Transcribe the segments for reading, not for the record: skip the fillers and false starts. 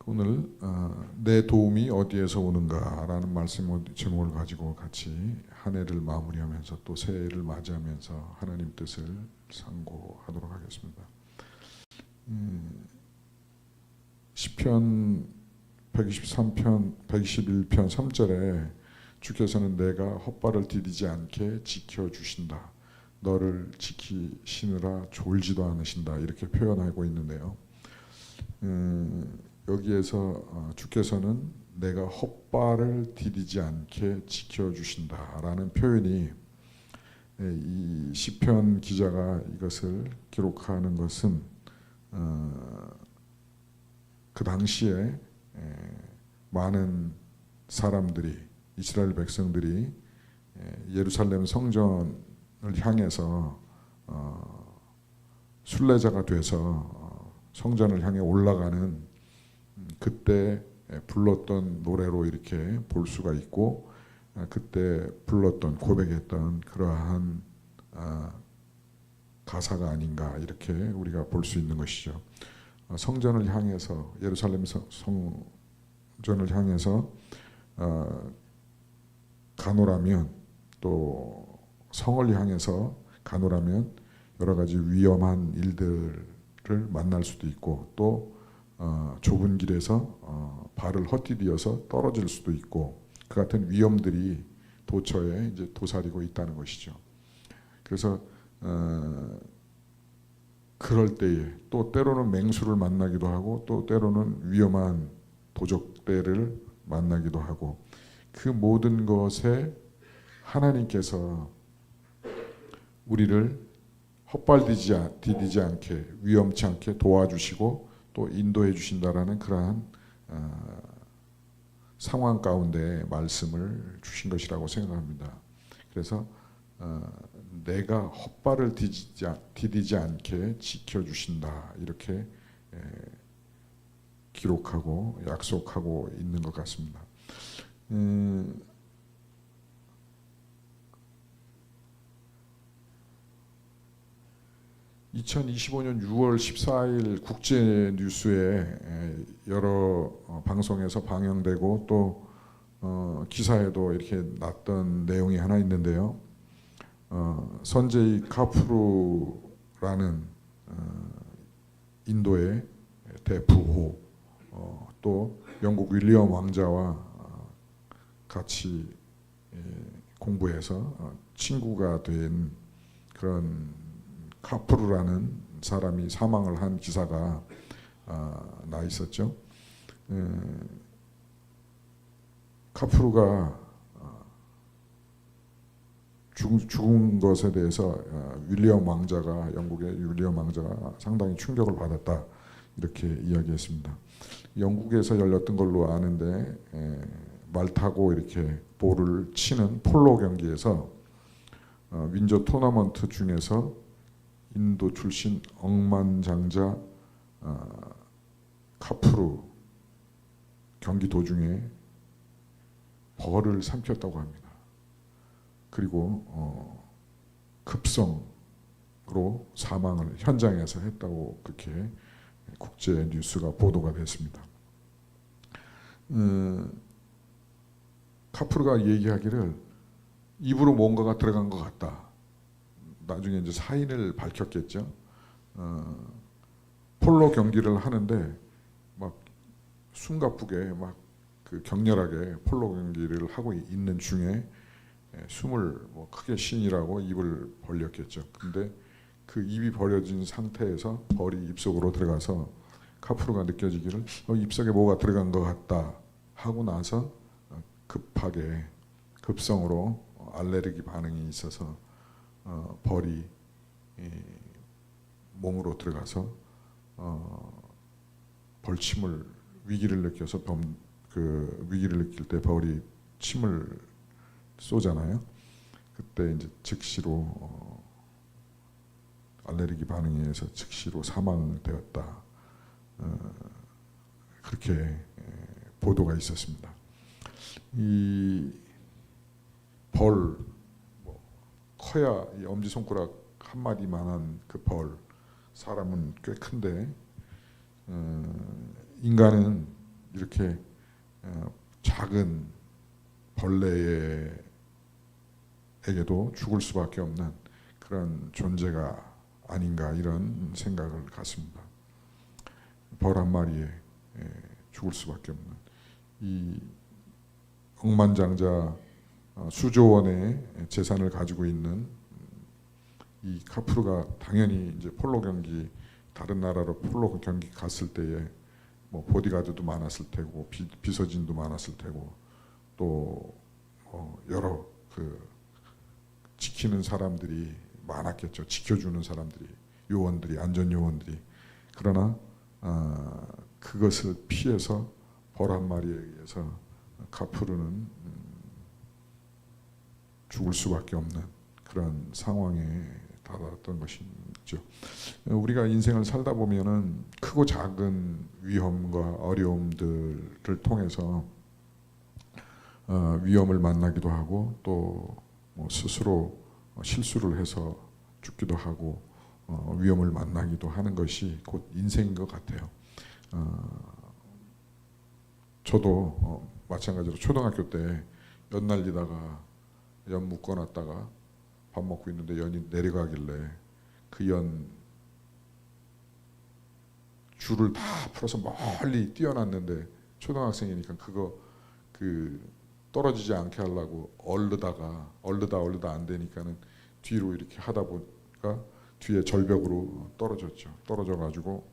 오늘 내 도움이 어디에서 오는가라는 말씀 제목을 가지고 같이 한 해를 마무리하면서 또 새해를 맞이하면서 하나님 뜻을 상고하도록 하겠습니다. 시편 123편 121편 3절에 주께서는 내가 헛발을 디디지 않게 지켜주신다. 너를 지키시느라 졸지도 않으신다. 이렇게 표현하고 있는데요. 여기에서 주께서는 내가 헛발을 디디지 않게 지켜주신다라는 표현이, 이 시편 기자가 이것을 기록하는 것은 그 당시에 많은 사람들이, 이스라엘 백성들이 예루살렘 성전을 향해서 순례자가 돼서 성전을 향해 올라가는 그때 불렀던 노래로 이렇게 볼 수가 있고, 그때 불렀던 고백했던 그러한 가사가 아닌가 이렇게 우리가 볼 수 있는 것이죠. 성전을 향해서, 예루살렘 성전을 향해서 가노라면, 또 성을 향해서 가노라면 여러 가지 위험한 일들을 만날 수도 있고, 또 좁은 길에서 발을 헛디디어서 떨어질 수도 있고, 그 같은 위험들이 도처에 이제 도사리고 있다는 것이죠. 그래서 그럴 때에 또 때로는 맹수를 만나기도 하고, 또 때로는 위험한 도적대를 만나기도 하고, 그 모든 것에 하나님께서 우리를 헛발 디디지 않게, 위험치 않게 도와주시고 또 인도해 주신다라는 그러한 상황 가운데 말씀을 주신 것이라고 생각합니다. 그래서 내가 헛발을 디디지 않게 지켜주신다, 이렇게 기록하고 약속하고 있는 것 같습니다. 2025년 6월 14일 국제 뉴스에 여러 방송에서 방영되고 또 기사에도 이렇게 났던 내용이 하나 있는데요. 선제이 카푸르라는 인도의 대부호, 또 영국 윌리엄 왕자와 같이 공부해서 친구가 된 그런 카푸르라는 사람이 사망을 한 기사가 나 있었죠. 카푸르가 죽은 것에 대해서 윌리엄 왕자가, 영국의 윌리엄 왕자가 상당히 충격을 받았다, 이렇게 이야기했습니다. 영국에서 열렸던 걸로 아는데 말 타고 이렇게 볼을 치는 폴로 경기에서 윈저 토너먼트 중에서 인도 출신 억만장자 카푸르 경기 도중에 벌을 삼켰다고 합니다. 그리고 급성으로 사망을 현장에서 했다고 그렇게 국제 뉴스가 보도가 됐습니다. 카푸르가 얘기하기를 입으로 뭔가가 들어간 것 같다. 나중에 이제 사인을 밝혔겠죠. 폴로 경기를 하는데 막 숨가쁘게 막 그 격렬하게 폴로 경기를 하고 있는 중에 숨을 뭐 크게 쉬니라고 입을 벌렸겠죠. 근데 그 입이 벌어진 상태에서 벌이 입속으로 들어가서 카푸르가 느껴지기를 입속에 뭐가 들어간 것 같다 하고 나서 급하게 급성으로 알레르기 반응이 있어서 벌이 몸으로 들어가서 벌침을, 위기를 느껴서 그 위기를 느낄 때 벌이 침을 쏘잖아요. 그때 이제 즉시로 알레르기 반응에 의해서 즉시로 사망되었다, 그렇게 보도가 있었습니다. 이 벌, 커야 이 엄지손가락 한 마디만한 그 벌, 사람은 꽤 큰데 인간은 이렇게 작은 벌레에게도 죽을 수밖에 없는 그런 존재가 아닌가 이런 생각을 갖습니다. 벌 한 마리에 죽을 수밖에 없는 이 억만장자 수조 원의 재산을 가지고 있는 이 카프루가 당연히 이제 폴로 경기 다른 나라로 폴로 경기 갔을 때에 뭐 보디가드도 많았을 테고 비서진도 많았을 테고 또 여러 그 지키는 사람들이 많았겠죠. 지켜주는 사람들이 요원들이 안전 요원들이 그러나 그것을 피해서 벌 한 마리에 의해서 카프루는 죽을 수밖에 없는 그런 상황에 다다랐던 것이죠. 우리가 인생을 살다 보면은 크고 작은 위험과 어려움들을 통해서 위험을 만나기도 하고 또 뭐 스스로 실수를 해서 죽기도 하고 위험을 만나기도 하는 것이 곧 인생인 것 같아요. 저도 마찬가지로 초등학교 때 연 날리다가 연 묶어놨다가 밥 먹고 있는데 연이 내려가길래 그 연 줄을 다 풀어서 멀리 띄워놨는데 초등학생이니까 그거 떨어지지 않게 하려고 얼르다 안 되니까는 뒤로 이렇게 하다 보니까 뒤에 절벽으로 떨어졌죠. 떨어져 가지고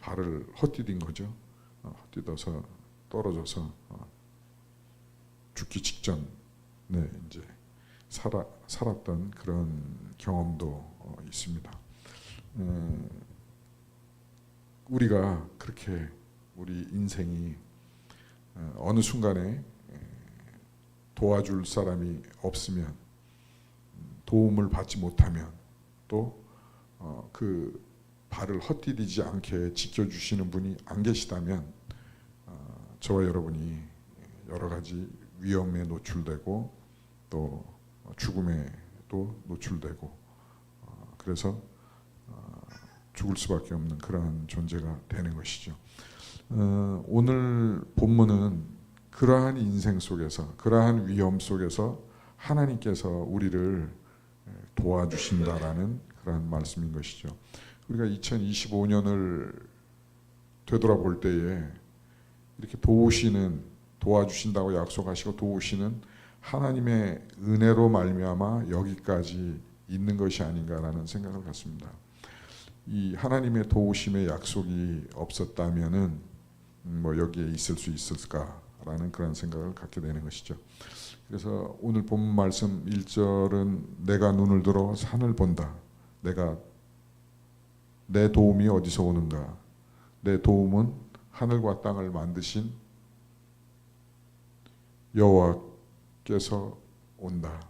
발을 헛디딘 거죠. 헛디뎌서 떨어져서 죽기 직전에 이제 살았던 그런 경험도 있습니다. 우리가 그렇게 우리 인생이 어느 순간에 도와줄 사람이 없으면 도움을 받지 못하면 또 그 발을 헛디디지 않게 지켜주시는 분이 안 계시다면 저와 여러분이 여러 가지 위험에 노출되고 또 죽음에도 노출되고 그래서 죽을 수밖에 없는 그러한 존재가 되는 것이죠. 오늘 본문은 그러한 인생 속에서 그러한 위험 속에서 하나님께서 우리를 도와주신다라는 그러한 말씀인 것이죠. 우리가 2025년을 되돌아볼 때에 이렇게 도와주신다고 약속하시고 도우시는 하나님의 은혜로 말미암아 여기까지 있는 것이 아닌가라는 생각을 갖습니다. 이 하나님의 도우심의 약속이 없었다면은 뭐 여기에 있을 수 있을까라는 그런 생각을 갖게 되는 것이죠. 그래서 오늘 본문 말씀 1절은 내가 눈을 들어 산을 본다. 내 도움이 어디서 오는가? 내 도움은 하늘과 땅을 만드신 여호와께서 온다.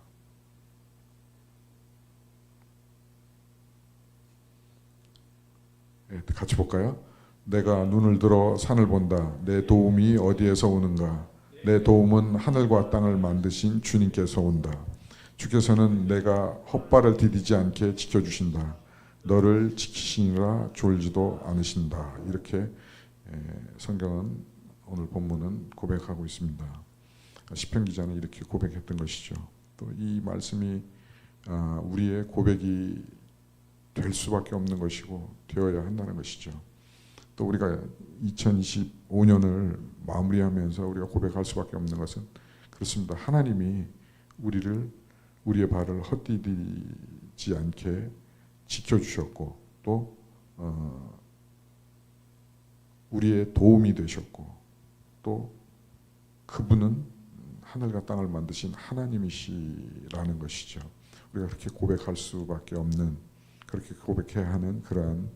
같이 볼까요? 내가 눈을 들어 산을 본다. 내 도움이 어디에서 오는가? 내 도움은 하늘과 땅을 만드신 주님께서 온다. 주께서는 내가 헛발을 디디지 않게 지켜주신다. 너를 지키시니라 졸지도 않으신다. 이렇게 성경은 오늘 본문은 고백하고 있습니다. 시편 기자는 이렇게 고백했던 것이죠. 또 이 말씀이 우리의 고백이 될 수밖에 없는 것이고 되어야 한다는 것이죠. 또 우리가 2025년을 마무리하면서 우리가 고백할 수밖에 없는 것은 그렇습니다. 하나님이 우리의 발을 헛디디지 않게 지켜주셨고 또 우리의 도움이 되셨고 또 그분은 하늘과 땅을 만드신 하나님이시라는 것이죠. 우리가 그렇게 고백할 수밖에 없는 그렇게 고백해야 하는 그러한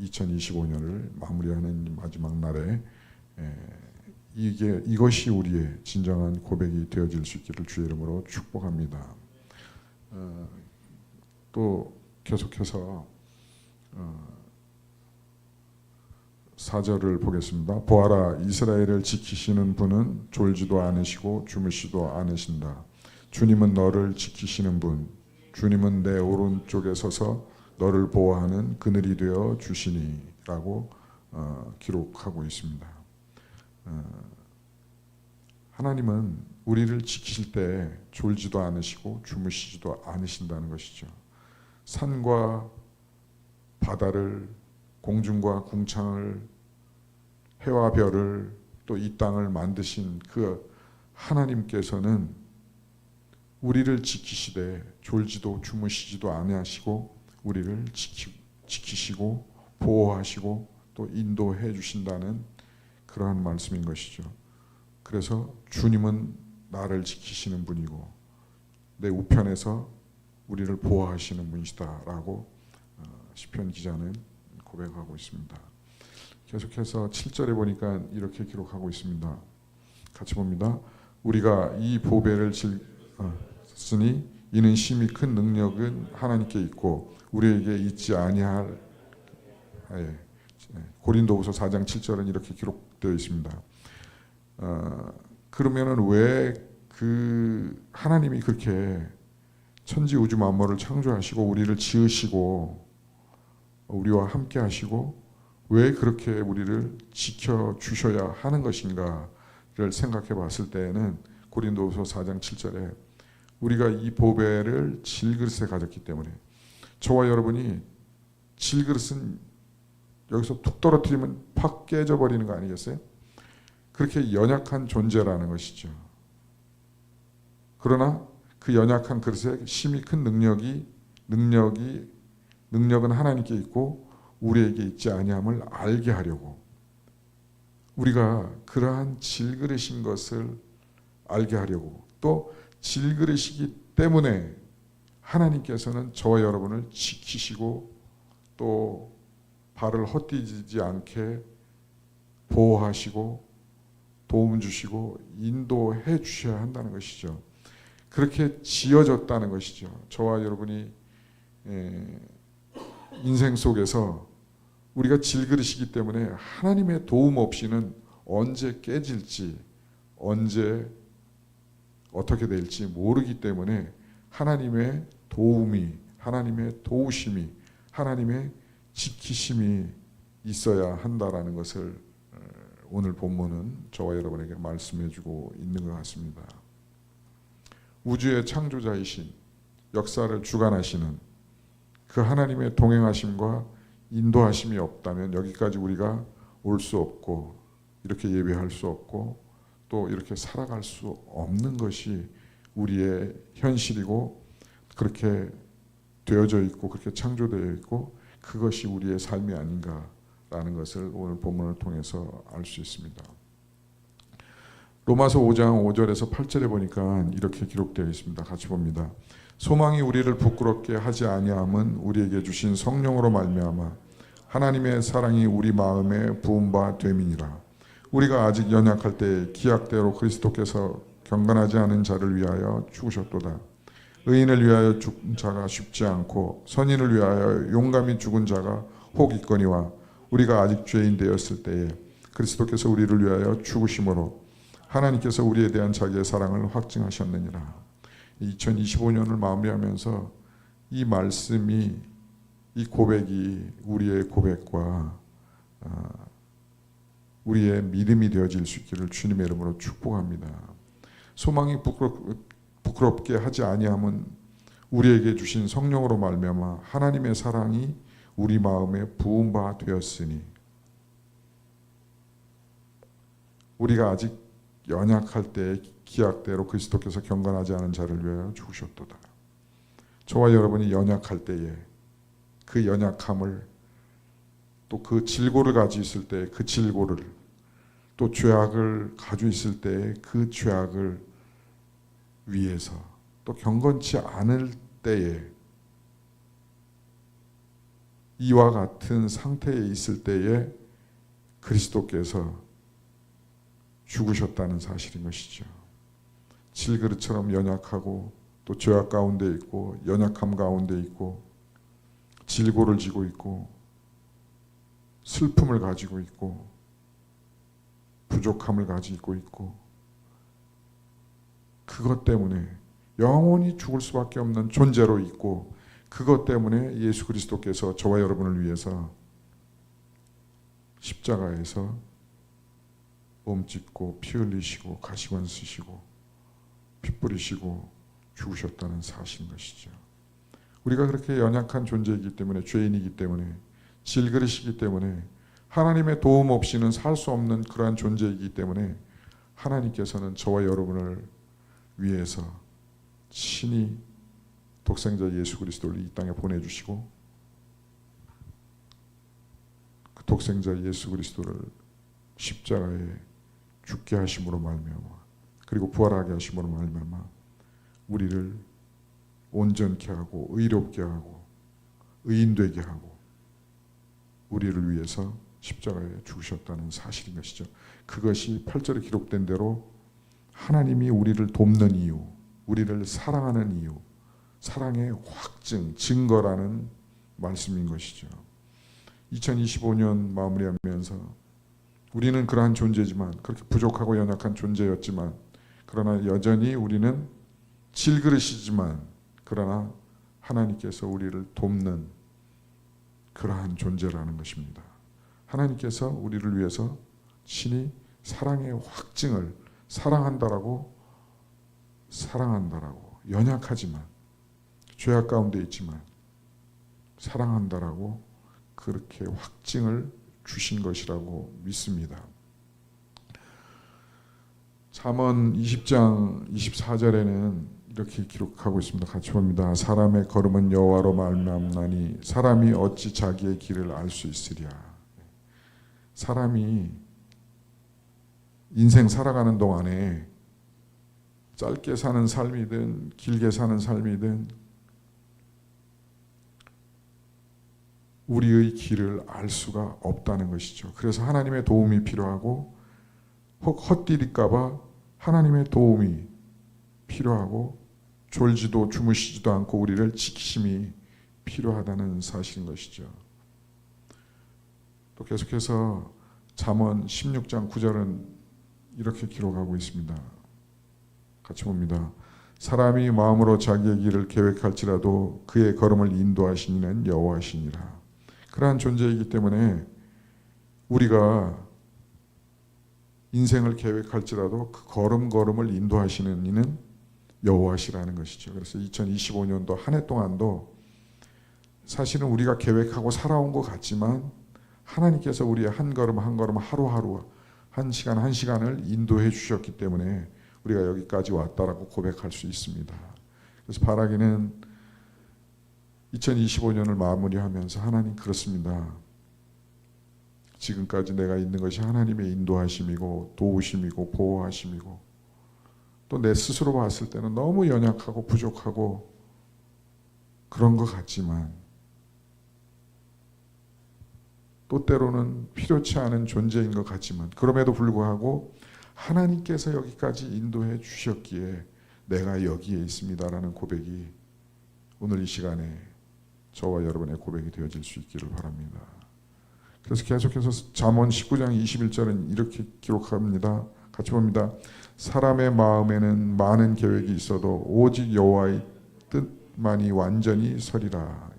2025년을 마무리하는 마지막 날에 이것이 우리의 진정한 고백이 되어질 수 있기를 주의 이름으로 축복합니다. 또 계속해서 4절을 보겠습니다. 보아라, 이스라엘을 지키시는 분은 졸지도 않으시고 주무시도 않으신다. 주님은 너를 지키시는 분, 주님은 내 오른쪽에 서서 너를 보호하는 그늘이 되어 주시니라고 기록하고 있습니다. 하나님은 우리를 지키실 때 졸지도 않으시고 주무시지도 않으신다는 것이죠. 산과 바다를, 공중과 궁창을, 해와 별을, 또 이 땅을 만드신 그 하나님께서는 우리를 지키시되 졸지도 주무시지도 아니하시고 우리를 지키시고 보호하시고 또 인도해 주신다는 그러한 말씀인 것이죠. 그래서 주님은 나를 지키시는 분이고 내 우편에서 우리를 보호하시는 분이시다라고 시편 기자는 고백하고 있습니다. 계속해서 7절에 보니까 이렇게 기록하고 있습니다. 같이 봅니다. 우리가 이 보배를 쓰니 이는 심히 큰 능력은 하나님께 있고 우리에게 있지 아니할. 고린도후서 4장 7절은 이렇게 기록되어 있습니다. 그러면은 왜 그 하나님이 그렇게 천지 우주 만물을 창조하시고 우리를 지으시고 우리와 함께 하시고 왜 그렇게 우리를 지켜주셔야 하는 것인가를 생각해 봤을 때에는 고린도후서 4장 7절에 우리가 이 보배를 질그릇에 가졌기 때문에, 저와 여러분이 질그릇은 여기서 툭 떨어뜨리면 팍 깨져버리는 거 아니겠어요? 그렇게 연약한 존재라는 것이죠. 그러나 그 연약한 그릇에 심히 큰 능력은 하나님께 있고 우리에게 있지 아니함을 알게 하려고, 우리가 그러한 질그릇인 것을 알게 하려고, 또 질그릇이기 때문에 하나님께서는 저와 여러분을 지키시고 또 발을 헛디지지 않게 보호하시고 도움 주시고 인도해 주셔야 한다는 것이죠. 그렇게 지어졌다는 것이죠. 저와 여러분이 인생 속에서 우리가 질그릇이기 때문에 하나님의 도움 없이는 언제 깨질지, 언제 어떻게 될지 모르기 때문에 하나님의 도움이, 하나님의 도우심이, 하나님의 지키심이 있어야 한다라는 것을 오늘 본문은 저와 여러분에게 말씀해 주고 있는 것 같습니다. 우주의 창조자이신, 역사를 주관하시는 그 하나님의 동행하심과 인도하심이 없다면 여기까지 우리가 올 수 없고 이렇게 예배할 수 없고 또 이렇게 살아갈 수 없는 것이 우리의 현실이고, 그렇게 되어져 있고 그렇게 창조되어 있고 그것이 우리의 삶이 아닌가라는 것을 오늘 본문을 통해서 알 수 있습니다. 로마서 5장 5절에서 8절에 보니까 이렇게 기록되어 있습니다. 같이 봅니다. 소망이 우리를 부끄럽게 하지 아니함은 우리에게 주신 성령으로 말미암아 하나님의 사랑이 우리 마음에 부은 바 됨이니라. 우리가 아직 연약할 때 기약대로 그리스도께서 경건하지 않은 자를 위하여 죽으셨도다. 의인을 위하여 죽은 자가 쉽지 않고 선인을 위하여 용감히 죽은 자가 혹 있거니와 우리가 아직 죄인 되었을 때에 그리스도께서 우리를 위하여 죽으심으로 하나님께서 우리에 대한 자기의 사랑을 확증하셨느니라. 2025년을 마무리하면서 이 말씀이, 이 고백이 우리의 고백과 우리의 믿음이 되어질 수 있기를 주님의 이름으로 축복합니다. 소망이 부끄럽게 하지 아니함은 우리에게 주신 성령으로 말미암아 하나님의 사랑이 우리 마음에 부은 바 되었으니, 우리가 아직 연약할 때 기약대로 그리스도께서 경건하지 않은 자를 위하여 죽으셨도다. 저와 여러분이 연약할 때에 그 연약함을, 또 그 질고를 가지고 있을 때 그 질고를, 또 죄악을 가지고 있을 때 그 죄악을 위해서, 또 경건치 않을 때에 이와 같은 상태에 있을 때에 그리스도께서 죽으셨다는 사실인 것이죠. 질그릇처럼 연약하고 또 죄악 가운데 있고 연약함 가운데 있고 질고를 지고 있고 슬픔을 가지고 있고 부족함을 가지고 있고, 그것 때문에 영원히 죽을 수밖에 없는 존재로 있고, 그것 때문에 예수 그리스도께서 저와 여러분을 위해서 십자가에서 몸 찢고 피 흘리시고 가시관 쓰시고 피 뿌리시고 죽으셨다는 사실인 것이죠. 우리가 그렇게 연약한 존재이기 때문에, 죄인이기 때문에, 질그릇이기 때문에, 하나님의 도움 없이는 살 수 없는 그러한 존재이기 때문에 하나님께서는 저와 여러분을 위해서 친히 독생자 예수 그리스도를 이 땅에 보내주시고, 그 독생자 예수 그리스도를 십자가에 죽게 하심으로 말미암아, 그리고 부활하게 하심으로 말미암아 우리를 온전케 하고 의롭게 하고 의인되게 하고 우리를 위해서 십자가에 죽으셨다는 사실인 것이죠. 그것이 8절에 기록된 대로 하나님이 우리를 돕는 이유, 우리를 사랑하는 이유, 사랑의 확증, 증거라는 말씀인 것이죠. 2025년 마무리하면서 우리는 그러한 존재지만, 그렇게 부족하고 연약한 존재였지만, 그러나 여전히 우리는 질그릇이지만, 그러나 하나님께서 우리를 돕는 그러한 존재라는 것입니다. 하나님께서 우리를 위해서 친히 사랑의 확증을, 사랑한다라고 연약하지만, 죄악 가운데 있지만 사랑한다라고 그렇게 확증을 주신 것이라고 믿습니다. 잠언 20장 24절에는 이렇게 기록하고 있습니다. 같이 봅니다. 사람의 걸음은 여호와로 말미암나니 사람이 어찌 자기의 길을 알 수 있으랴. 사람이 인생 살아가는 동안에 짧게 사는 삶이든 길게 사는 삶이든 우리의 길을 알 수가 없다는 것이죠. 그래서 하나님의 도움이 필요하고, 혹 헛디딜까 봐 하나님의 도움이 필요하고, 졸지도 주무시지도 않고 우리를 지키심이 필요하다는 사실인 것이죠. 또 계속해서 잠언 16장 9절은 이렇게 기록하고 있습니다. 같이 봅니다. 사람이 마음으로 자기의 길을 계획할지라도 그의 걸음을 인도하시는 여호와시니라. 그러한 존재이기 때문에 우리가 인생을 계획할지라도 그 걸음걸음을 인도하시는 이는 여호와시라는 것이죠. 그래서 2025년도 한 해 동안도 사실은 우리가 계획하고 살아온 것 같지만 하나님께서 우리의 한 걸음 한 걸음, 하루하루, 한 시간 한 시간을 인도해 주셨기 때문에 우리가 여기까지 왔다라고 고백할 수 있습니다. 그래서 바라기는 2025년을 마무리하면서, 하나님, 그렇습니다. 지금까지 내가 있는 것이 하나님의 인도하심이고 도우심이고 보호하심이고, 또 내 스스로 봤을 때는 너무 연약하고 부족하고 그런 것 같지만, 또 때로는 필요치 않은 존재인 것 같지만, 그럼에도 불구하고 하나님께서 여기까지 인도해 주셨기에 내가 여기에 있습니다라는 고백이 오늘 이 시간에 저와 여러분의 고백이 되어질 수 있기를 바랍니다. 그래서 계속해서 잠언 19장 21절은 이렇게 기록합니다. 같이 봅니다. 사람의 마음에는 많은 계획이 있어도 오직 여호와의 뜻만이 완전히 서리라.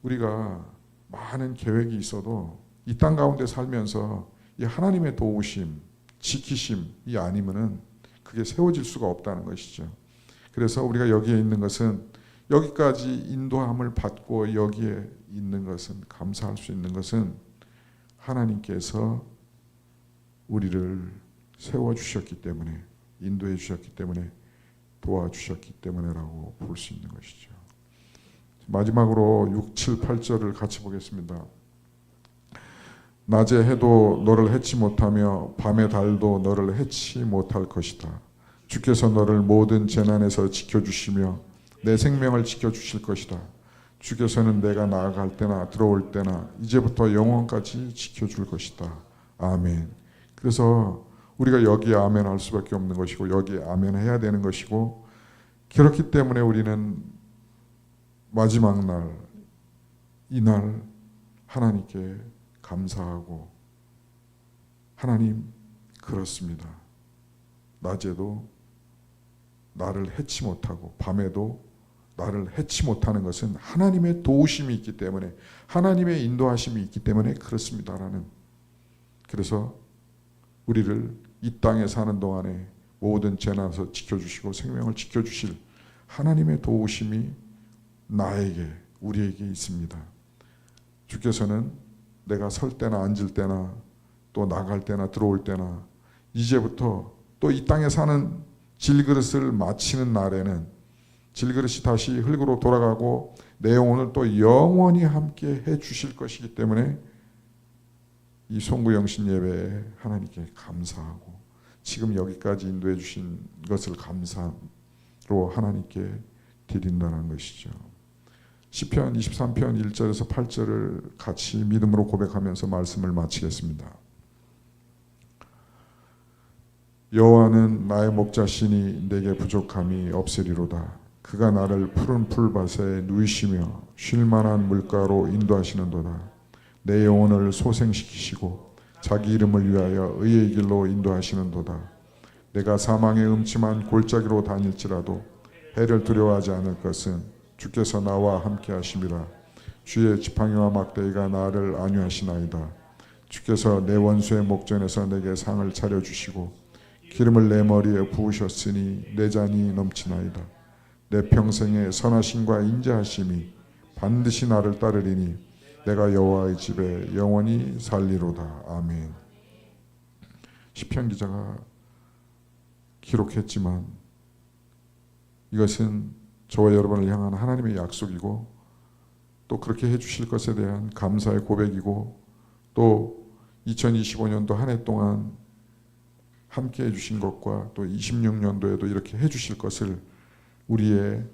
우리가 많은 계획이 있어도 이 땅 가운데 살면서 이 하나님의 도우심, 지키심이 아니면은 그게 세워질 수가 없다는 것이죠. 그래서 우리가 여기에 있는 것은, 여기까지 인도함을 받고 여기에 있는 것은, 감사할 수 있는 것은 하나님께서 우리를 세워주셨기 때문에, 인도해 주셨기 때문에, 도와주셨기 때문에라고 볼 수 있는 것이죠. 마지막으로 6, 7, 8절을 같이 보겠습니다. 낮의 해도 너를 해치 못하며 밤의 달도 너를 해치 못할 것이다. 주께서 너를 모든 재난에서 지켜주시며 내 생명을 지켜주실 것이다. 주께서는 내가 나아갈 때나 들어올 때나 이제부터 영원까지 지켜줄 것이다. 아멘. 그래서 우리가 여기에 아멘 할 수밖에 없는 것이고, 여기에 아멘 해야 되는 것이고, 그렇기 때문에 우리는 마지막 날, 이날 하나님께 감사하고, 하나님, 그렇습니다. 낮에도 나를 해치 못하고 밤에도 나를 해치 못하는 것은 하나님의 도우심이 있기 때문에, 하나님의 인도하심이 있기 때문에 그렇습니다라는, 그래서 우리를 이 땅에 사는 동안에 모든 재난에서 지켜주시고 생명을 지켜주실 하나님의 도우심이 나에게, 우리에게 있습니다. 주께서는 내가 설 때나 앉을 때나 또 나갈 때나 들어올 때나 이제부터 또 이 땅에 사는 질그릇을 마치는 날에는 질그릇이 다시 흙으로 돌아가고 내 영혼을 또 영원히 함께 해 주실 것이기 때문에 이 송구영신 예배에 하나님께 감사하고 지금 여기까지 인도해 주신 것을 감사로 하나님께 드린다는 것이죠. 시편 23편 1절에서 8절을 같이 믿음으로 고백하면서 말씀을 마치겠습니다. 여호와는 나의 목자시니 내게 부족함이 없으리로다. 그가 나를 푸른 풀밭에 누이시며 쉴만한 물가로 인도하시는도다. 내 영혼을 소생시키시고 자기 이름을 위하여 의의 길로 인도하시는도다. 내가 사망의 음침한 골짜기로 다닐지라도 해를 두려워하지 않을 것은 주께서 나와 함께 하심이라. 주의 지팡이와 막대기가 나를 안위하시나이다. 주께서 내 원수의 목전에서 내게 상을 차려주시고 기름을 내 머리에 부으셨으니 내 잔이 넘치나이다. 내 평생의 선하심과 인자하심이 반드시 나를 따르리니 내가 여호와의 집에 영원히 살리로다. 아멘. 시편 기자가 기록했지만 이것은 저와 여러분을 향한 하나님의 약속이고 또 그렇게 해주실 것에 대한 감사의 고백이고 또 2025년도 한 해 동안 함께 해주신 것과 또 26년도에도 이렇게 해주실 것을 우리의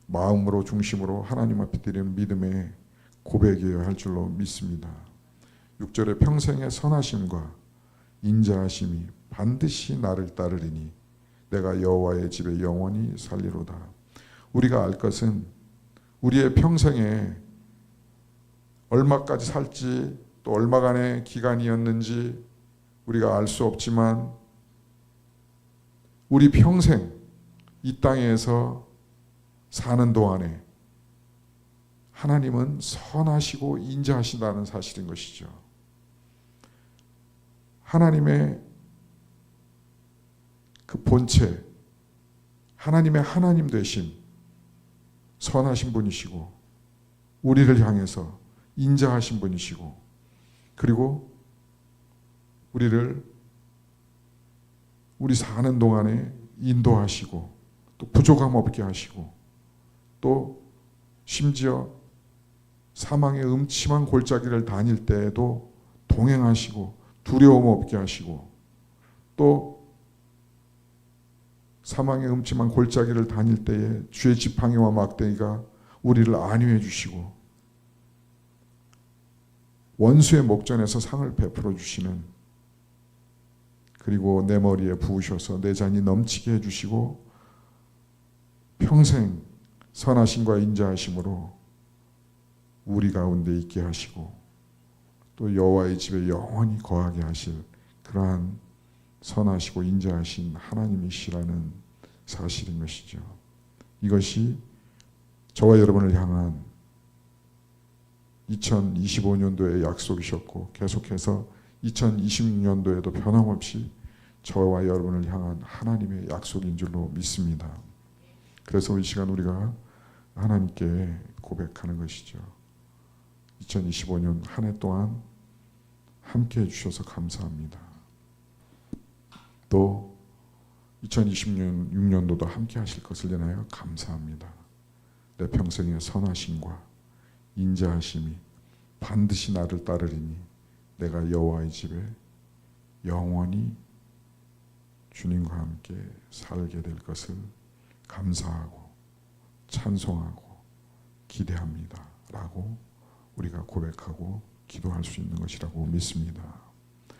마음으로 중심으로 하나님 앞에 드리는 믿음의 고백이어야 할 줄로 믿습니다. 6절에 평생의 선하심과 인자하심이 반드시 나를 따르리니 내가 여호와의 집에 영원히 살리로다. 우리가 알 것은 우리의 평생에 얼마까지 살지 또 얼마간의 기간이었는지 우리가 알 수 없지만 우리 평생 이 땅에서 사는 동안에 하나님은 선하시고 인자하시다는 사실인 것이죠. 하나님의 그 본체, 하나님의 하나님 되심, 선하신 분이시고 우리를 향해서 인자하신 분이시고 그리고 우리 사는 동안에 인도하시고 또 부족함 없게 하시고 또 심지어 사망의 음침한 골짜기를 다닐 때에도 동행하시고 두려움 없게 하시고 또 사망의 음침한 골짜기를 다닐 때에 주의 지팡이와 막대기가 우리를 안위해 주시고 원수의 목전에서 상을 베풀어 주시는, 그리고 내 머리에 부으셔서 내 잔이 넘치게 해주시고 평생 선하심과 인자하심으로 우리 가운데 있게 하시고 또 여호와의 집에 영원히 거하게 하실 그러한 선하시고 인자하신 하나님이시라는 사실인 것이죠. 이것이 저와 여러분을 향한 2025년도의 약속이셨고 계속해서 2026년도에도 변함없이 저와 여러분을 향한 하나님의 약속인 줄로 믿습니다. 그래서 이 시간 우리가 하나님께 고백하는 것이죠. 2025년 한 해 동안 함께 해주셔서 감사합니다. 또 2026년도도 함께 하실 것을 인하여 감사합니다. 내 평생의 선하심과 인자하심이 반드시 나를 따르리니 내가 여호와의 집에 영원히 주님과 함께 살게 될 것을 감사하고 찬송하고 기대합니다 라고 우리가 고백하고 기도할 수 있는 것이라고 믿습니다.